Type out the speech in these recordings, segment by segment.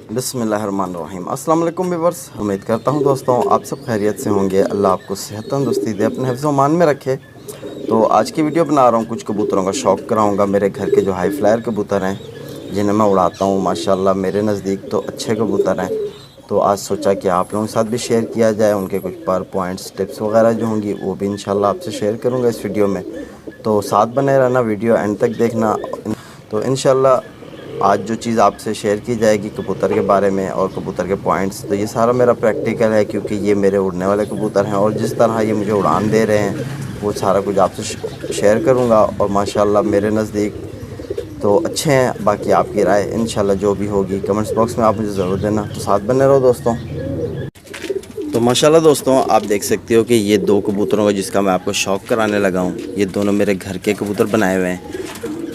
बिस्मिल्लाहिर्रहमानिर्रहीम। अस्सलाम वालेकुम व्यूअर्स, उम्मीद करता हूँ दोस्तों आप सब खैरियत से होंगे। अल्लाह आपको सेहत तंदुरुस्ती दे, अपने हिफ्ज़ व मान में रखे। तो आज की वीडियो बना रहा हूँ, कुछ कबूतरों का शौक़ कराऊँगा। मेरे घर के जो हाई फ्लायर कबूतर हैं जिन्हें मैं उड़ाता हूँ, माशाल्लाह मेरे नज़दीक तो अच्छे कबूतर हैं। तो आज सोचा कि आप लोगों के साथ भी शेयर किया जाए। उनके कुछ पर पॉइंट्स टिप्स वगैरह जो होंगी वो भी इंशाल्लाह आपसे शेयर करूँगा इस वीडियो में। तो साथ बने रहना, वीडियो एंड तक देखना। तो इंशाल्लाह आज जो चीज़ आपसे शेयर की जाएगी कबूतर के बारे में और कबूतर के पॉइंट्स, तो ये सारा मेरा प्रैक्टिकल है, क्योंकि ये मेरे उड़ने वाले कबूतर हैं और जिस तरह ये मुझे उड़ान दे रहे हैं वो सारा कुछ आपसे शेयर करूँगा। और माशाल्लाह मेरे नज़दीक तो अच्छे हैं। बाकी आपकी राय इंशाल्लाह जो भी होगी कमेंट्स बॉक्स में आप मुझे ज़रूर देना। तो साथ बने रहो दोस्तों। तो माशाल्लाह दोस्तों आप देख सकते हो कि ये दो कबूतरों का जिसका मैं आपको शौक़ कराने लगा हूँ, ये दोनों मेरे घर के कबूतर बनाए हुए हैं।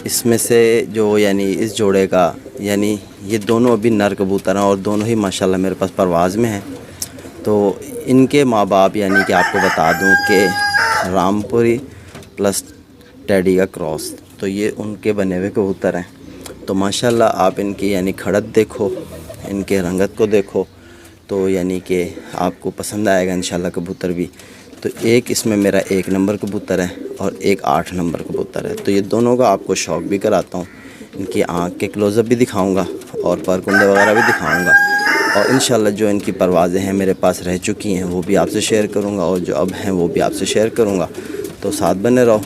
इसमें से जो यानी इस जोड़े का यानी ये दोनों अभी नर कबूतर हैं और दोनों ही माशाल्लाह मेरे पास परवाज़ में हैं। तो इनके माँ बाप यानी कि आपको बता दूं कि रामपुरी प्लस टेडी का क्रॉस, तो ये उनके बने हुए कबूतर हैं। तो माशाल्लाह आप इनकी यानी खड़त देखो, इनके रंगत को देखो, तो यानी कि आपको पसंद आएगा इंशाल्लाह कबूतर भी। तो एक इसमें मेरा 1 नंबर कबूतर है और एक 8 नंबर कबूतर है। तो ये दोनों का आपको शौक़ भी कराता हूँ, इनकी आँख के क्लोज़अप भी दिखाऊंगा और परकुंडे वगैरह भी दिखाऊंगा। और इंशाल्लाह जो इनकी परवाज़ें हैं मेरे पास रह चुकी हैं वो भी आपसे शेयर करूँगा और जो अब हैं वो भी आपसे शेयर करूँगा। तो साथ बने रहो।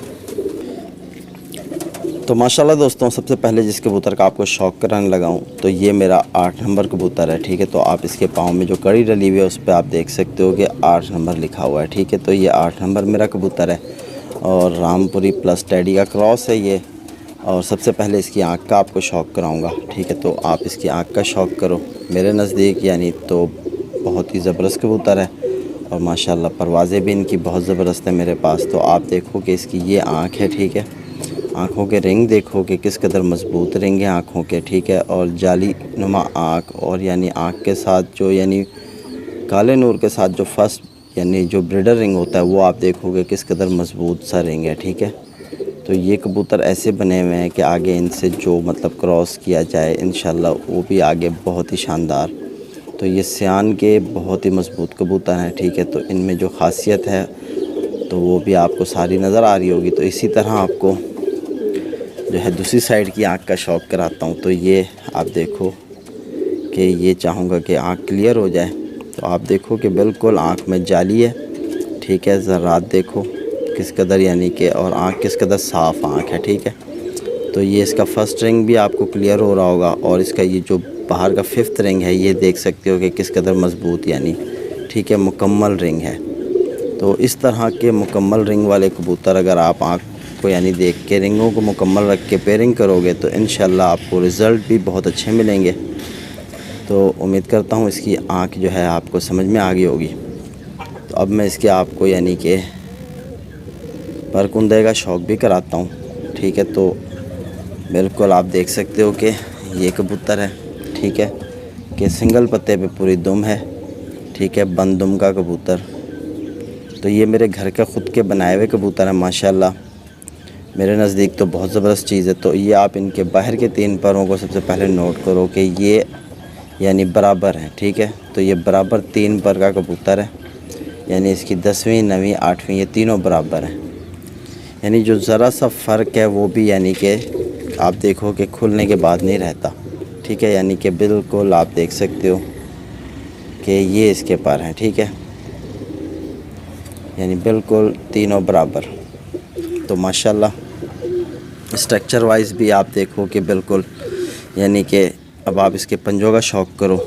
तो माशाल्लाह दोस्तों सबसे पहले जिस कबूतर का आपको शौक़ कराने लगा हूँ तो ये मेरा 8 नंबर कबूतर है। ठीक है, तो आप इसके पाँव में जो कड़ी डली हुई है उस पर आप देख सकते हो कि 8 नंबर लिखा हुआ है। ठीक है, तो ये 8 नंबर मेरा कबूतर है और रामपुरी प्लस टेडी का क्रॉस है ये। और सबसे पहले इसकी आँख का आपको शौक़ कराऊँगा। ठीक है, तो आप इसकी आँख का शौक़ करो। मेरे नज़दीक यानी तो बहुत ही ज़बरदस्त कबूतर है और माशाल्लाह परवाज़ें भी इनकी बहुत ज़बरदस्त है मेरे पास। तो आप देखो कि इसकी ये आँख है। ठीक है, आँखों के रिंग देखो कि किस कदर मज़बूत रिंग है आँखों के। ठीक है, और जाली नुमा आँख और यानी आँख के साथ जो यानी काले नूर के साथ जो फर्स्ट यानी जो ब्रीडर रिंग होता है वो आप देखोगे किस कदर मज़बूत सा रिंग है। ठीक है, तो ये कबूतर ऐसे बने हुए हैं कि आगे इनसे जो मतलब क्रॉस किया जाए इंशाल्लाह वो भी आगे बहुत ही शानदार। तो ये सियान के बहुत ही मज़बूत कबूतर हैं। ठीक है, तो इनमें जो ख़ासियत है तो वो भी आपको सारी नज़र आ रही होगी। तो इसी तरह आपको जो है दूसरी साइड की आँख का शौक़ कराता हूँ। तो ये आप देखो कि ये चाहूँगा कि आँख क्लियर हो जाए। तो आप देखो कि बिल्कुल आँख में जाली है। ठीक है, ज़रात देखो किस कदर यानी कि और आँख किस कदर साफ़ आँख है। ठीक है, तो ये इसका फ़र्स्ट रिंग भी आपको क्लियर हो रहा होगा और इसका ये जो बाहर का 5th रिंग है ये देख सकते हो कि किस कदर मज़बूत यानी ठीक है मुकम्मल रिंग है। तो इस तरह के मुकम्मल रिंग वाले कबूतर अगर आप आँख को यानी देख के रिंगों को मुकम्मल रख के पेयरिंग करोगे तो इंशाल्लाह आपको रिज़ल्ट भी बहुत अच्छे मिलेंगे। तो उम्मीद करता हूँ इसकी आँख जो है आपको समझ में आ गई होगी। तो अब मैं इसके आपको यानी कि परकुंदे का शौक़ भी कराता हूँ। ठीक है, तो बिल्कुल आप देख सकते हो कि ये कबूतर है। ठीक है, कि सिंगल पत्ते पे पूरी दुम है। ठीक है, बंद दुम का कबूतर। तो ये मेरे घर के ख़ुद के बनाए हुए कबूतर हैं माशाल्लाह मेरे नज़दीक तो बहुत ज़बरदस्त चीज़ है। तो ये आप इनके बाहर के 3 पैरों को सबसे पहले नोट करो कि ये यानी बराबर हैं। ठीक है, तो ये बराबर 3 पर का कबूतर है, यानी इसकी 10वीं 9वीं 8वीं ये तीनों बराबर हैं। यानी जो ज़रा सा फ़र्क है वो भी यानी कि आप देखो कि खुलने के बाद नहीं रहता। ठीक है, यानी कि बिल्कुल आप देख सकते हो कि ये इसके पर हैं। ठीक है, यानी बिल्कुल तीनों बराबर। तो माशाल्लाह स्ट्रक्चर वाइज भी आप देखो कि बिल्कुल यानी कि अब आप इसके पंजों का शौक़ करो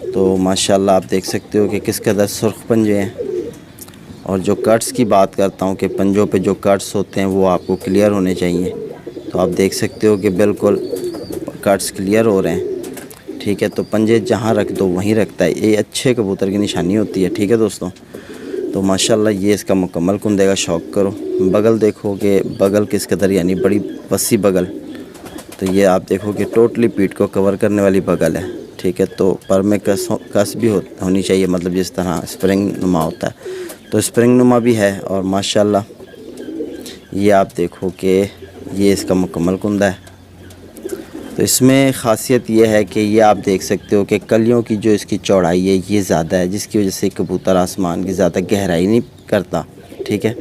तो माशाल्लाह आप देख सकते हो कि किस कदर सुर्ख पंजे हैं। और जो कट्स की बात करता हूँ कि पंजों पे जो कट्स होते हैं वो आपको क्लियर होने चाहिए। तो आप देख सकते हो कि बिल्कुल कट्स क्लियर हो रहे हैं। ठीक है, तो पंजे जहाँ रख दो वहीं रखता है, ये अच्छे कबूतर की निशानी होती है। ठीक है दोस्तों, तो माशाल्लाह ये इसका मुकम्मल कुंदे का शौक़ करो। बगल देखो कि बगल किस कदर यानी बड़ी वसी बगल। तो ये आप देखो कि टोटली पीठ को कवर करने वाली बगल है। ठीक है, तो पर में कस भी होनी चाहिए, मतलब जिस तरह स्प्रिंग नुमा होता है तो स्प्रिंग नुमा भी है। और माशाल्लाह ये आप देखो कि ये इसका मुकम्मल कुंदा है। तो इसमें ख़ासियत ये है कि ये आप देख सकते हो कि कलियों की जो इसकी चौड़ाई है ये ज़्यादा है, जिसकी वजह से कबूतर आसमान की ज़्यादा गहराई नहीं करता, ठीक है।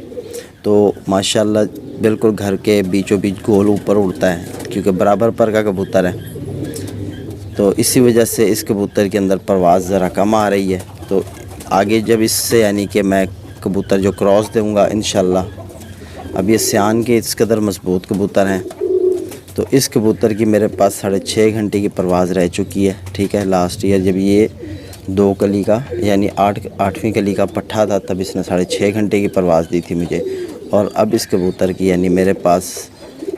तो माशाल्लाह बिल्कुल घर के बीचों बीच गोल ऊपर उड़ता है, क्योंकि बराबर पर का कबूतर है, तो इसी वजह से इस कबूतर के अंदर परवाज़ ज़रा कम आ रही है। तो आगे जब इससे यानी कि मैं कबूतर जो क्रॉस दूँगा इंशाल्लाह, अब ये सियान के इस कदर मज़बूत कबूतर हैं, तो इस कबूतर की मेरे पास 6.5 घंटे की परवाज़ रह चुकी है, ठीक है। लास्ट ईयर जब ये 2 कली का यानी 8वीं कली का पट्ठा था, तब इसने 6.5 घंटे की परवाज़ दी थी मुझे, और अब इस कबूतर की यानी मेरे पास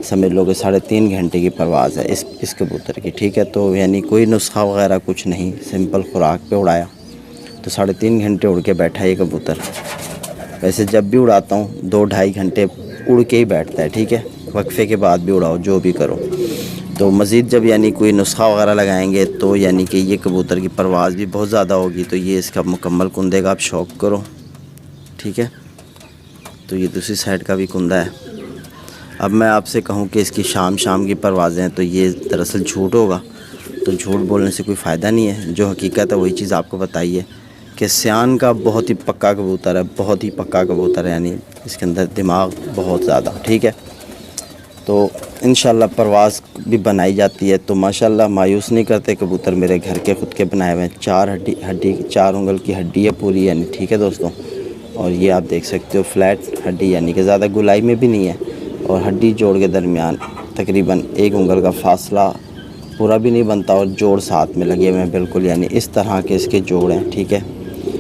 समझ लो कि 3.5 घंटे की परवाज़ है इस कबूतर की, ठीक है। तो यानी कोई नुस्खा वगैरह कुछ नहीं, सिंपल खुराक पे उड़ाया तो 3.5 घंटे उड़ के बैठा ये कबूतर। वैसे जब भी उड़ाता हूँ 2-2.5 घंटे उड़ के ही बैठता है, ठीक है। वक्फे के बाद भी उड़ाओ, जो भी करो। तो मज़ीद जब यानी कोई नुस्खा वगैरह लगाएंगे तो यानी कि ये कबूतर की परवाज़ भी बहुत ज़्यादा होगी, तो ये इसका मुकम्मल कुंदे का आप शौक़ करो, ठीक है। तो ये दूसरी साइड का भी कुंदा है। अब मैं आपसे कहूँ कि इसकी शाम की परवाज़ें हैं, तो ये दरअसल झूठ होगा, तो झूठ बोलने से कोई फ़ायदा नहीं है। जो हकीकत है वही चीज़ आपको बताइए कि सियान का बहुत ही पक्का कबूतर है, बहुत ही पक्का कबूतर है, यानी इसके अंदर दिमाग बहुत ज़्यादा, ठीक है। तो इंशाल्लाह परवाज़ भी बनाई जाती है, तो माशाल्लाह मायूस नहीं करते कबूतर। मेरे घर के ख़ुद के बनाए हुए हैं, 4 उंगल की हड्डी है पूरी, यानी ठीक है दोस्तों। और ये आप देख सकते हो फ्लैट हड्डी, यानी कि ज़्यादा गुलाई में भी नहीं है, और हड्डी जोड़ के दरमियान तकरीबन 1 उंगल का फासला पूरा भी नहीं बनता, और जोड़ साथ में लगे हुए हैं बिल्कुल, यानी इस तरह के इसके जोड़ हैं, ठीक है।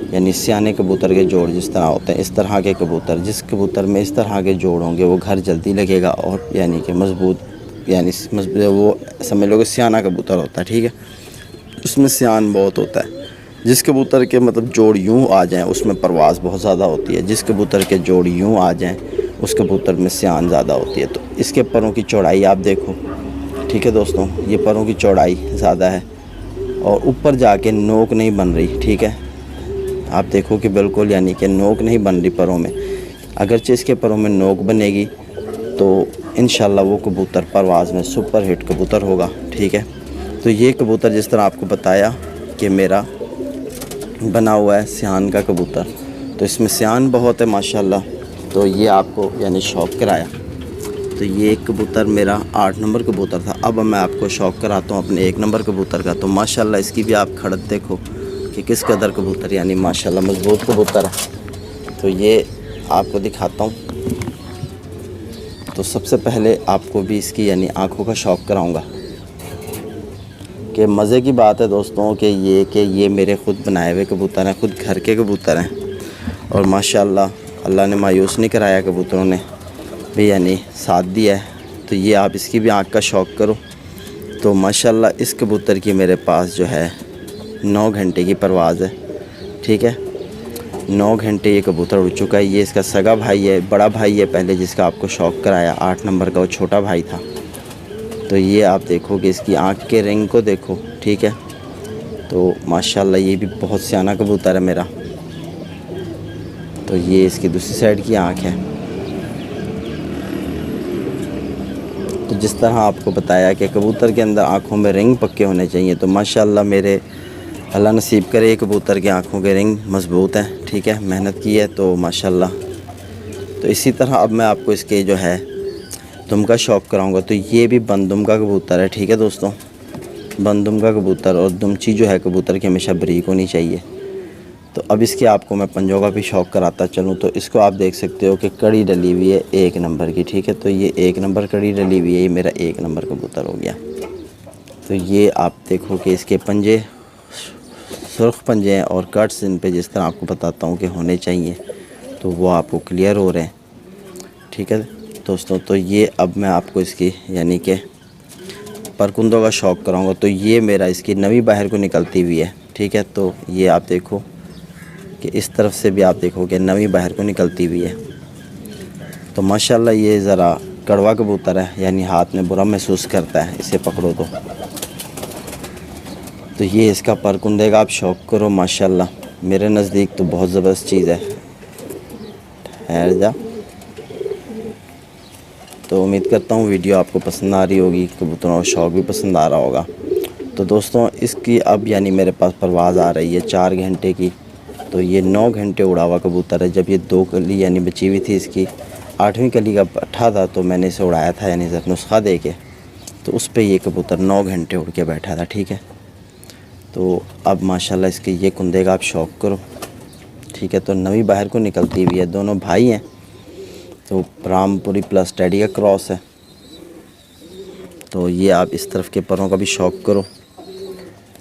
यानी सियाने कबूतर के जोड़ जिस तरह होते हैं, इस तरह के कबूतर, जिस कबूतर में इस तरह के जोड़ होंगे वो घर जल्दी लगेगा, और यानी कि मज़बूत, यानी वो समझ लो कि सियाना कबूतर होता है, ठीक है। उसमें सियान बहुत होता है। जिस कबूतर के मतलब जोड़ यूँ आ जाएं उसमें परवाज़ बहुत ज़्यादा होती है, जिस कबूतर के जोड़ यूँ आ जाएं उस कबूतर में सियान ज़्यादा होती है। तो इसके परों की चौड़ाई आप देखो, ठीक है दोस्तों, ये परों की चौड़ाई ज़्यादा है, और ऊपर जाके नोक नहीं बन रही, ठीक है। आप देखो कि बिल्कुल यानी कि नोक नहीं बन रही परों में। अगरचे इसके परों में नोक बनेगी तो इंशाल्लाह वो कबूतर परवाज़ में सुपर हिट कबूतर होगा, ठीक है। तो ये कबूतर जिस तरह आपको बताया कि मेरा बना हुआ है सियान का कबूतर, तो इसमें सियान बहुत है माशाल्लाह, तो ये आपको यानी शौक़ कराया। तो ये एक कबूतर मेरा 8 नंबर कबूतर था। अब मैं आपको शौक़ कराता हूँ अपने 1 नंबर कबूतर का। तो माशाल्लाह इसकी भी आप खड़त देखो कि किस कदर कबूतर यानी माशाल्लाह मज़बूत कबूतर है। तो ये आपको दिखाता हूँ। तो सबसे पहले आपको भी इसकी यानी आँखों का शौक़ कराऊँगा। कि मज़े की बात है दोस्तों कि ये मेरे ख़ुद बनाए हुए कबूतर हैं, ख़ुद घर के कबूतर हैं, और माशाल्लाह अल्लाह ने मायूस नहीं कराया, कबूतरों ने भी यानी साथ दिया है। तो ये आप इसकी भी आँख का शौक़ करो। तो माशाल्लाह इस कबूतर की मेरे पास जो है 9 घंटे की परवाज़ है, ठीक है। 9 घंटे ये कबूतर उड़ चुका है। ये इसका सगा भाई है, बड़ा भाई है पहले, जिसका आपको शौक़ कराया 8 नंबर का, वो छोटा भाई था। तो ये आप देखो कि इसकी आँख के रिंग को देखो, ठीक है। तो माशाल्लाह ये भी बहुत सियाना कबूतर है मेरा। तो ये इसकी दूसरी साइड की आँख है। तो जिस तरह आपको बताया कि कबूतर के अंदर आँखों में रिंग पक्के होने चाहिए, तो माशाल्लाह मेरे अल्लाह नसीब करे कबूतर की आँखों के रिंग मज़बूत हैं, ठीक है, मेहनत की है तो माशाल्लाह। तो इसी तरह अब मैं आपको इसके जो है दुम का शौक़ कराऊंगा। तो ये भी बंदुम का कबूतर है, ठीक है दोस्तों, बंदुम का कबूतर, और दुमची जो है कबूतर की हमेशा बरीक होनी चाहिए। तो अब इसके आपको मैं पंजों का भी शौक़ कराता चलूँ। तो इसको आप देख सकते हो कि कड़ी डली हुई है 1 नंबर की, ठीक है। तो ये 1 नंबर कड़ी डली हुई है, ये मेरा 1 नंबर कबूतर हो गया। तो ये आप देखो कि इसके पंजे सुर्ख पंजे हैं, और कट्स इन पे जिस तरह आपको बताता हूँ कि होने चाहिए, तो वो आपको क्लियर हो रहे हैं, ठीक है दोस्तों। तो ये अब मैं आपको इसकी यानी कि परकुंदों का शौक़ कराऊंगा। तो ये मेरा इसकी नवी बाहर को निकलती हुई है, ठीक है। तो ये आप देखो कि इस तरफ से भी आप देखो कि नवी बाहर को निकलती हुई है। तो माशाल्लाह ये ज़रा कड़वा कबूतर है, यानी हाथ में बुरा महसूस करता है, इसे पकड़ो तो ये इसका परकुंदे का आप शौक़ करो। माशाल्लाह मेरे नज़दीक तो बहुत ज़बरदस्त चीज़ है। ठहर जा। तो उम्मीद करता हूँ वीडियो आपको पसंद आ रही होगी, कबूतरों का शौक़ भी पसंद आ रहा होगा। तो दोस्तों इसकी अब यानी मेरे पास परवाज़ आ रही है 4 घंटे की। तो ये 9 घंटे उड़ा हुआ कबूतर है। जब ये 2 कली यानी बची हुई थी, इसकी 8वीं कली का पट्ठा था, तो मैंने इसे उड़ाया था यानी नुस्खा दे के, तो उस पर ये कबूतर 9 घंटे उड़ के बैठा था, ठीक है। तो अब माशाल्लाह इसके ये कुंदे का आप शौक़ करो, ठीक है। तो नवी बाहर को निकलती हुई है, दोनों भाई हैं। तो रामपुरी प्लस टैडी का क्रॉस है। तो ये आप इस तरफ के परों का भी शौक़ करो।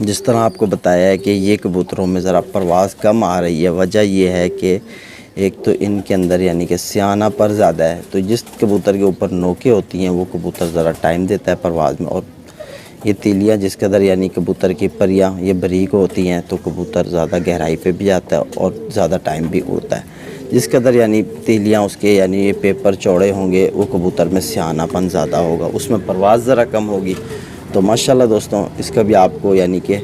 जिस तरह आपको बताया है कि ये कबूतरों में ज़रा परवाज़ कम आ रही है, वजह ये है कि एक तो इनके अंदर यानी कि सियाना पर ज़्यादा है। तो जिस कबूतर के ऊपर नोकें होती हैं वो कबूतर ज़रा टाइम देता है परवाज़ में, और ये तीलियाँ जिस कदर यानी कबूतर की परियाँ ये बारीक होती हैं तो कबूतर ज़्यादा गहराई पे भी जाता है और ज़्यादा टाइम भी उड़ता है। जिस कदर यानी तीलियाँ उसके यानी ये पेपर चौड़े होंगे वो कबूतर में सियानापन ज़्यादा होगा, उसमें परवाज़ ज़रा कम होगी। तो माशाल्लाह दोस्तों इसका भी आपको यानी कि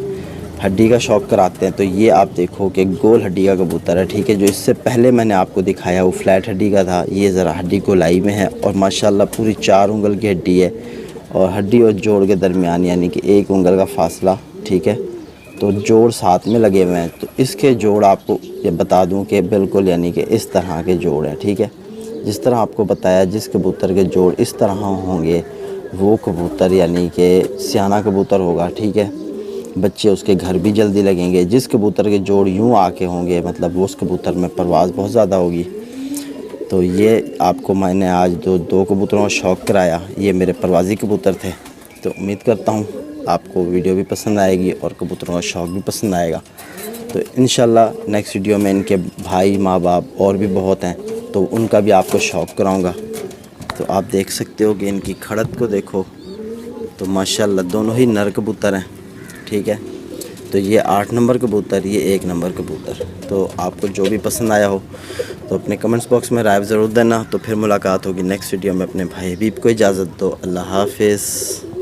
हड्डी का शौक़ कराते हैं। तो ये आप देखो कि गोल हड्डी का कबूतर है, ठीक है। जो इससे पहले मैंने आपको दिखाया वो फ्लैट हड्डी का था, ये ज़रा हड्डी गोलाई में है और माशाल्लाह पूरी 4 उंगल की हड्डी है और हड्डी और जोड़ के दरमियान यानी कि 1 उंगल का फासला, ठीक है। तो जोड़ साथ में लगे हुए हैं। तो इसके जोड़ आपको ये बता दूं कि बिल्कुल यानी कि इस तरह के जोड़ हैं, ठीक है। जिस तरह आपको बताया जिस कबूतर के जोड़ इस तरह होंगे वो कबूतर यानी कि सियाना कबूतर होगा, ठीक है। बच्चे उसके घर भी जल्दी लगेंगे। जिस कबूतर के जोड़ यूँ आके होंगे मतलब वो उस कबूतर में परवाज़ बहुत ज़्यादा होगी। तो ये आपको मैंने आज दो कबूतरों का शौक़ कराया, ये मेरे परवाज़ी कबूतर थे। तो उम्मीद करता हूँ आपको वीडियो भी पसंद आएगी और कबूतरों का शौक़ भी पसंद आएगा। तो इंशाल्लाह नेक्स्ट वीडियो में इनके भाई माँ बाप और भी बहुत हैं तो उनका भी आपको शौक़ कराऊँगा। तो आप देख सकते हो कि इनकी खड़त को देखो, तो माशाल्लाह दोनों ही नर कबूतर हैं, ठीक है। तो ये 8 नंबर कबूतर, ये 1 नंबर कबूतर। तो आपको जो भी पसंद आया हो तो अपने कमेंट्स बॉक्स में राय ज़रूर देना। तो फिर मुलाकात होगी नेक्स्ट वीडियो में। अपने भाई हबीब को इजाज़त दो। अल्लाह हाफ़िज़।